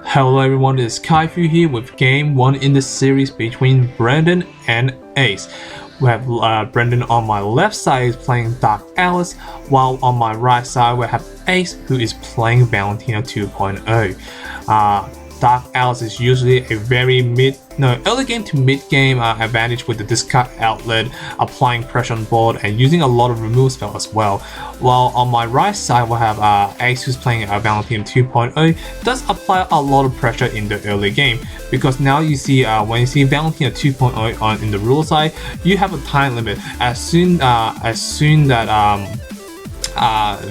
Hello everyone, it's Kaifu here with game 1 in the series between Brendan and Ace. We have Brendan on my left side is playing Dark Alice, while on my right side we have Ace who is playing Valentina 2.0. Dark Alice is usually a very early game to mid game advantage with the discard outlet, applying pressure on board and using a lot of remove spell as well. While on my right side we have Ace who's playing Valentina 2.0, does apply a lot of pressure in the early game, because now you see when you see Valentina 2.0 on in the rule side, you have a time limit. As soon that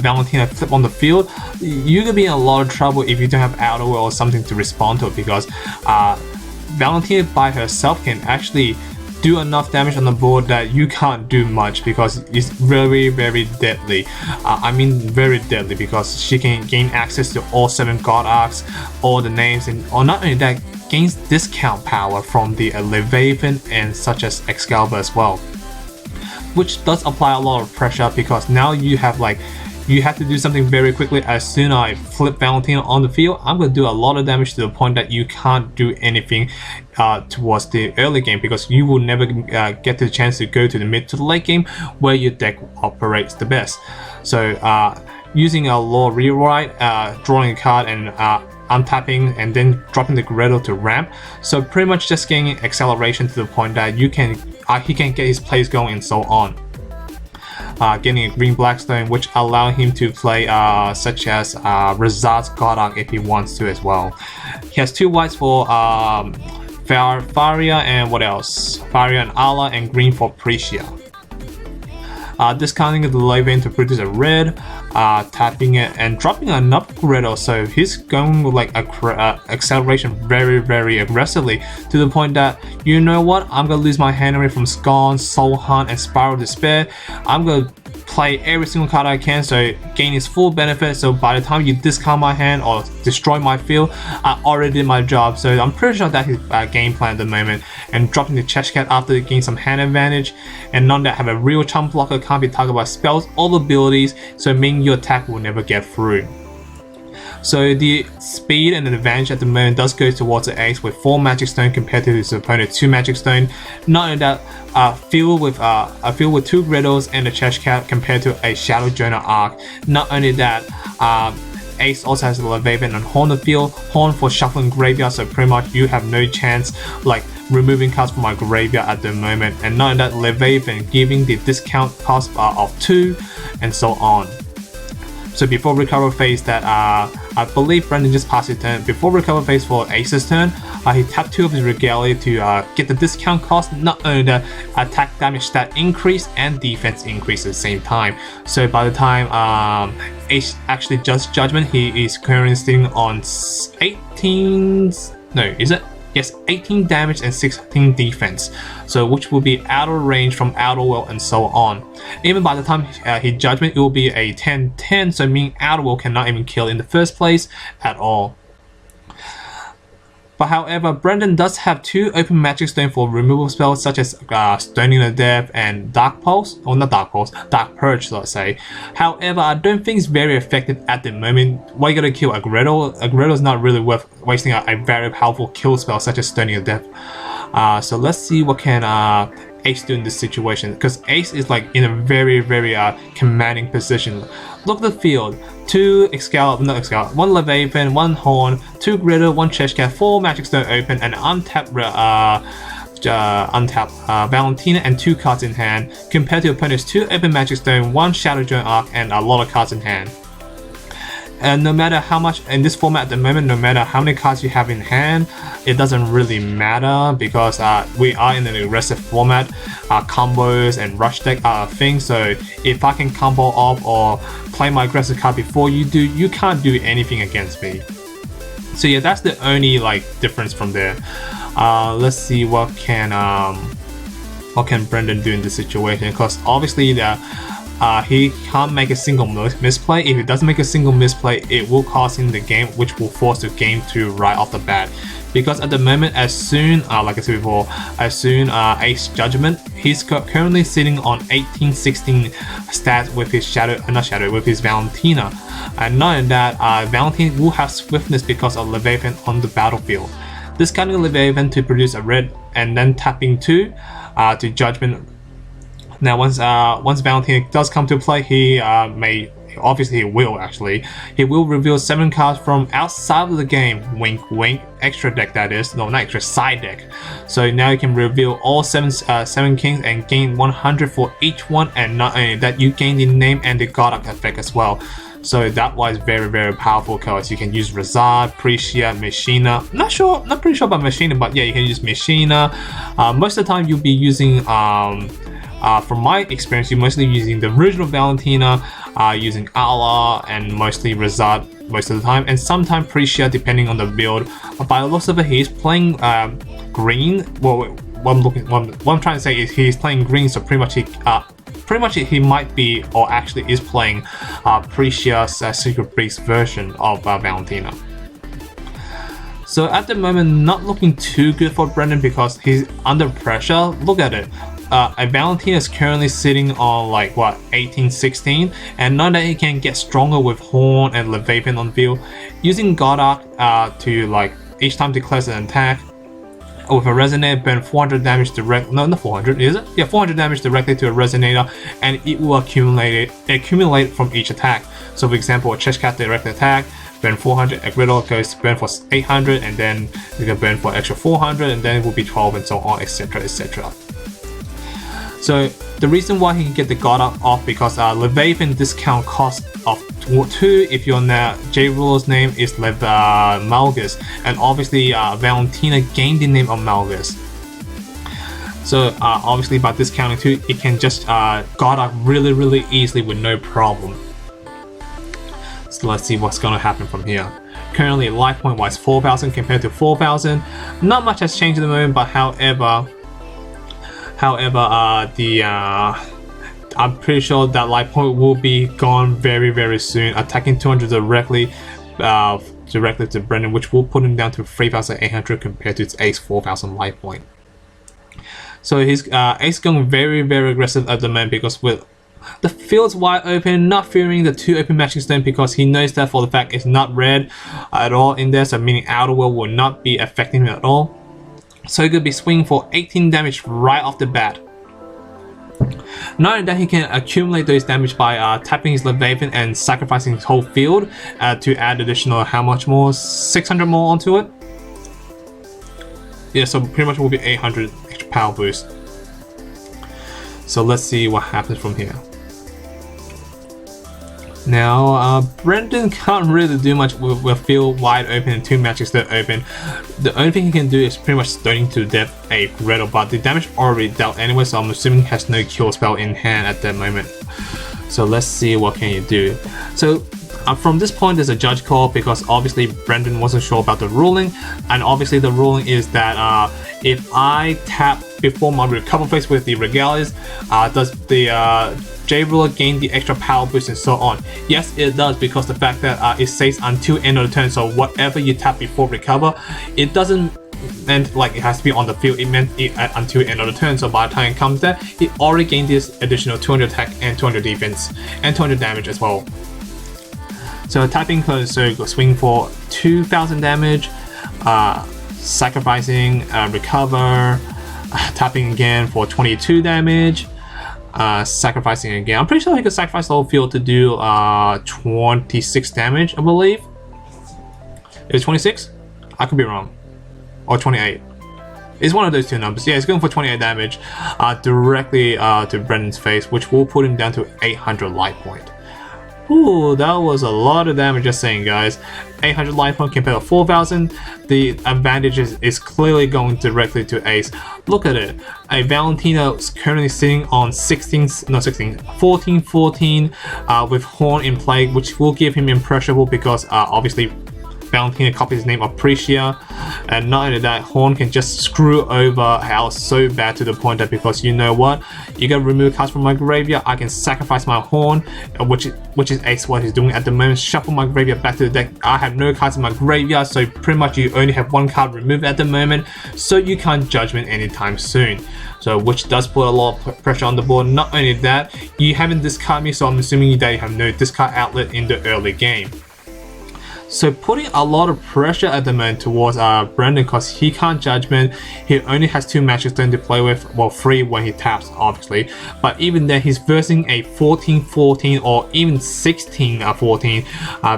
Valentina flip on the field, you could be in a lot of trouble if you don't have outer will or something to respond to it, because Valentina by herself can actually do enough damage on the board that you can't do much, because it's very deadly. I mean very deadly, because she can gain access to all 7 God Arcs, all the names, and not only that, gains discount power from the Leviathan and such as Excalibur as well, which does apply a lot of pressure, because now you have to do something very quickly. As soon as I flip Valentina on the field, I'm going to do a lot of damage to the point that you can't do anything towards the early game, because you will never get the chance to go to the mid to the late game where your deck operates the best. So using a law rewrite, drawing a card and untapping and then dropping the Gretel to ramp, so pretty much just gaining acceleration to the point that he can get his plays going and so on. Getting a green Blackstone, which allow him to play such as Razad's God Arc if he wants to as well. He has 2 whites for Faria and what else? Faria and Ala, and green for Prix. Discounting the Leviathan to produce a red, tapping it and dropping another Gretel, so he's going with like acceleration very aggressively, to the point that, you know what, I'm gonna lose my hand away from Scorn, Soul Hunt and Spiral Despair. I'm gonna play every single card I can, so gain his full benefit, so by the time you discount my hand or destroy my field, I already did my job. So I'm pretty sure that's his game plan at the moment. And dropping the chest cat after gain some hand advantage, and none that have a real chump blocker, can't be targeted by spells or abilities, so meaning your attack will never get through. So the speed and the advantage at the moment does go towards the Ace with 4 Magic Stone compared to his opponent 2 Magic Stone. Not only that, field with 2 Gretels and a chest cat compared to a Shadow Jonah Arc. Not only that, Ace also has a Leviathan and Horn the field, Horn for shuffling graveyard, so pretty much you have no chance like removing cards from my graveyard at the moment. And not only that, Leviathan giving the discount cost of 2 and so on. So before recover phase that I believe Brendan just passed his turn. Before recover phase for Ace's turn, he tapped 2 of his regalia to get the discount cost. Not only the attack damage stat increase and defense increase at the same time. So by the time Ace actually does judgment, he is currently sitting on 18 damage and 16 defense, so which will be out of range from outer will and so on. Even by the time he judgment, it will be a 10-10, so meaning outer will cannot even kill in the first place at all. But however, Brendan does have 2 open Magic Stone for removal spells such as Stoning the Death and Dark Pulse, or not Dark Pulse, Dark Purge, let's say. However, I don't think it's very effective at the moment. Why you gotta kill a Gretel? A Gretel is not really worth wasting a very powerful kill spell such as Stoning the Death. So let's see what can Ace do in this situation, because Ace is like in a very commanding position. Look at the field: 2 Excalibur, 1 Leviathan, 1 Horn, 2 Gretel, 1 chest cat, 4 Magic Stone open, and untapped Valentina and 2 cards in hand, compared to opponent's 2 open Magic Stone, 1 Shadow Joint Arc, and a lot of cards in hand. And no matter how much in this format at the moment, no matter how many cards you have in hand, it doesn't really matter, because we are in an aggressive format. Combos and rush deck are a thing, so if I can combo off or play my aggressive card before you do, you can't do anything against me. So yeah, that's the only difference from there. Let's see what can Brendan do in this situation, because obviously he can't make a single misplay. If he doesn't make a single misplay, it will cost him the game, which will force the game to right off the bat. because at the moment, as soon like I said before, as soon Ace Judgment, he's currently sitting on 1816 stats with his with his Valentina, and not only that, Valentina will have swiftness because of Leviathan on the battlefield. Discarding Leviathan to produce a red and then tapping 2 to Judgment. Now once Valentina does come to play, he he will reveal 7 cards from outside of the game, wink wink, extra deck that is, no, not extra, side deck. So now you can reveal all 7 kings and gain 100 for each one, and not only that, you gain the name and the Godok effect as well. So that was very powerful cards. You can use Razad, Prisia, Machina. Not pretty sure about Machina, but yeah, you can use Machina. Most of the time you'll be using from my experience, you're mostly using the original Valentina, using Allah, and mostly Razad most of the time, and sometimes Prisia depending on the build. By the looks of it, he's playing green. Well, what I'm trying to say is he's playing green, so pretty much he might be, or actually is playing Precia's Secret Beast version of Valentina. So at the moment, not looking too good for Brendan because he's under pressure. Look at it. Valentina is currently sitting on like what, 1816, and now that he can get stronger with Horn and Leviathan on field, using Godok to like each time declares an attack with a Resonator, burn 400 damage direct. No, not 400, is it? Yeah, 400 damage directly to a Resonator, and it will accumulate from each attack. So for example, a Cheshkat direct attack, burn 400, a Griddle goes burn for 800, and then you can burn for extra 400, and then it will be 12, and so on, etc, etc. So the reason why he can get the Godok off because Leviathan discount cost of 2 if your J Ruler's name is Malgus, and obviously Valentina gained the name of Malgus. So obviously by discounting 2, it can just Godok really easily with no problem. So let's see what's gonna happen from here. Currently life point wise 4,000 compared to 4,000. Not much has changed at the moment, but however, I'm pretty sure that life point will be gone very soon. Attacking 200 directly to Brendan, which will put him down to 3,800 compared to its Ace 4,000 life point. So his Ace going very aggressive at the moment because with the field's wide open, not fearing the 2 open matching stone because he knows that for the fact it's not red at all in there, so meaning Outer World will not be affecting him at all. So he could be swinging for 18 damage right off the bat. Not only that, he can accumulate those damage by tapping his Leviathan and sacrificing his whole field to add additional, how much more? 600 more onto it? Yeah, so pretty much will be 800 extra power boost. So let's see what happens from here. Now, Brendan can't really do much with field wide open and 2 matches still open. The only thing he can do is pretty much stoning to death a Gretel, but the damage already dealt anyway, so I'm assuming he has no kill spell in hand at that moment. So let's see what can you do. So from this point, there's a judge call because obviously Brendan wasn't sure about the ruling, and obviously the ruling is that if I tap before my recover phase with the Regalias, does the J Ruler gain the extra power boost and so on? Yes, it does, because the fact that it says until end of the turn, so whatever you tap before recover, it doesn't meant like it has to be on the field, it meant it until end of the turn, so by the time it comes there, it already gained this additional 200 attack and 200 defense and 200 damage as well. So tapping, so swing for 2,000 damage, sacrificing, recover, tapping again for 22 damage, sacrificing again. I'm pretty sure he could sacrifice the whole field to do 26 damage, I believe. Is it 26? I could be wrong. Or 28. It's one of those 2 numbers. Yeah, it's going for 28 damage directly to Brendan's face, which will put him down to 800 life point. Ooh, that was a lot of damage, just saying, guys. 800 life point compared to 4,000. The advantage is clearly going directly to Ace. Look at it. Valentina is currently sitting on 14 with Horn in play, which will give him impressionable because obviously Valentina copies his name of Prix, and not only that, Horn can just screw over Alice so bad to the point that because you know what, you gotta remove cards from my graveyard, I can sacrifice my Horn, which is Ace what he's doing at the moment, shuffle my graveyard back to the deck. I have no cards in my graveyard, so pretty much you only have one card removed at the moment, so you can't Judgment anytime soon. So which does put a lot of pressure on the board. Not only that, you haven't discarded me, so I'm assuming that you have no discard outlet in the early game. So putting a lot of pressure at the moment towards Brendan, because he can't Judgment. He only has 2 Magic Stone to play with, well 3 when he taps obviously, but even then he's versing a 14-14 or even 16-14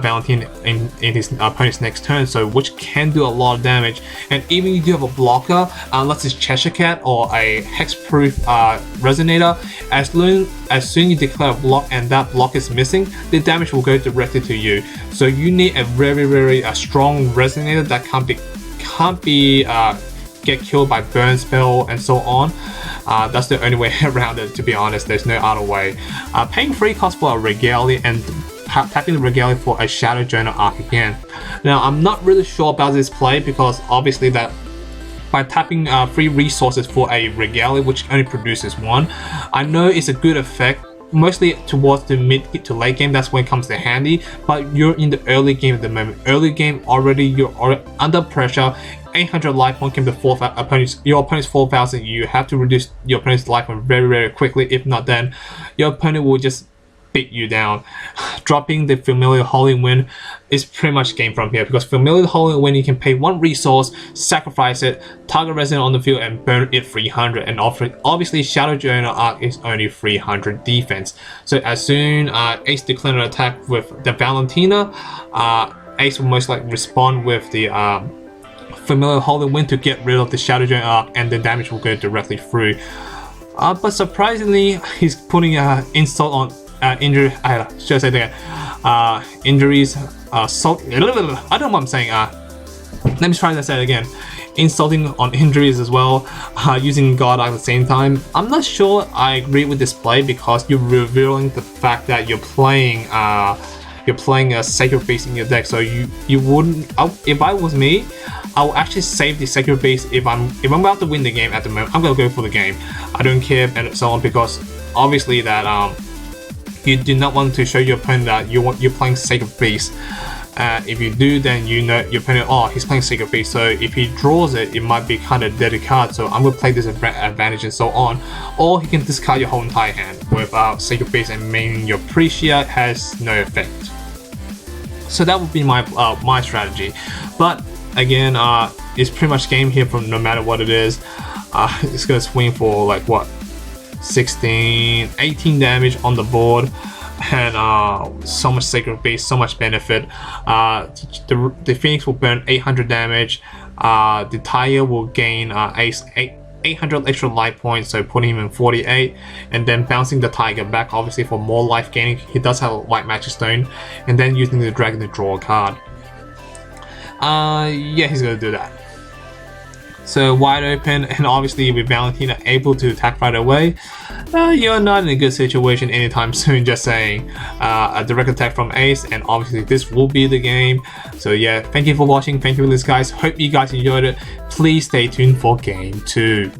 Valentina in his opponent's next turn, so which can do a lot of damage. And even if you do have a blocker, unless it's Cheshire Cat or a hexproof Resonator, as soon you declare a block and that block is missing, the damage will go directly to you. So you need a very strong Resonator that can't be get killed by burn spell and so on. That's the only way around it, to be honest. There's no other way. Paying 3 costs for a Regalia and tapping the Regalia for a Shadow Journal Arc again. Now I'm not really sure about this play, because obviously that by tapping 3 resources for a Regalia which only produces 1, I know it's a good effect mostly towards the mid to late game, that's when it comes to handy, but you're in the early game at the moment. Early game already, you're under pressure. 800 life point came to your opponent's 4,000. You have to reduce your opponent's life point very quickly. If not, then your opponent will just beat you down. Dropping the Familiar Holy Wind is pretty much game from here, because Familiar Holy Wind, you can pay 1 resource, sacrifice it, target resident on the field and burn it 300, and obviously Shadow Journal Arc is only 300 defense. So as soon Ace declares an attack with the Valentina, Ace will most likely respond with the Familiar Holy Wind to get rid of the Shadow Journal Arc, and the damage will go directly through. But surprisingly, he's putting insult on injury. Should I say that? Injuries. I don't know what I'm saying. Let me try to say it again. Insulting on injuries as well. Using God at the same time. I'm not sure I agree with this play, because you're revealing the fact that you're playing a Sacred Beast in your deck. So you wouldn't. If I was me, I will actually save the Sacred Beast. If I'm about to win the game at the moment, I'm gonna go for the game. I don't care and so on, because obviously that you do not want to show your opponent that you're playing Sacred Beast. If you do, then you know your opponent, oh, he's playing Sacred Beast, so if he draws it, it might be kind of dead card, so I'm gonna play this advantage and so on. Or he can discard your whole entire hand without Sacred Beast, and meaning your Preciate has no effect. So that would be my my strategy. But again, it's pretty much game here from no matter what it is. It's gonna swing for like what, 16, 18 damage on the board, and so much Sacred Beast, so much benefit. The Phoenix will burn 800 damage. The Tiger will gain 800 extra life points, so putting him in 48, and then bouncing the Tiger back obviously for more life gaining. He does have a White Magic Stone, and then using the Dragon to draw a card. Yeah, he's gonna do that. So wide open, and obviously with Valentina able to attack right away, you're not in a good situation anytime soon, just saying. A direct attack from Ace, and obviously this will be the game. So yeah, thank you for watching, thank you for this guys, hope you guys enjoyed it. Please stay tuned for game 2.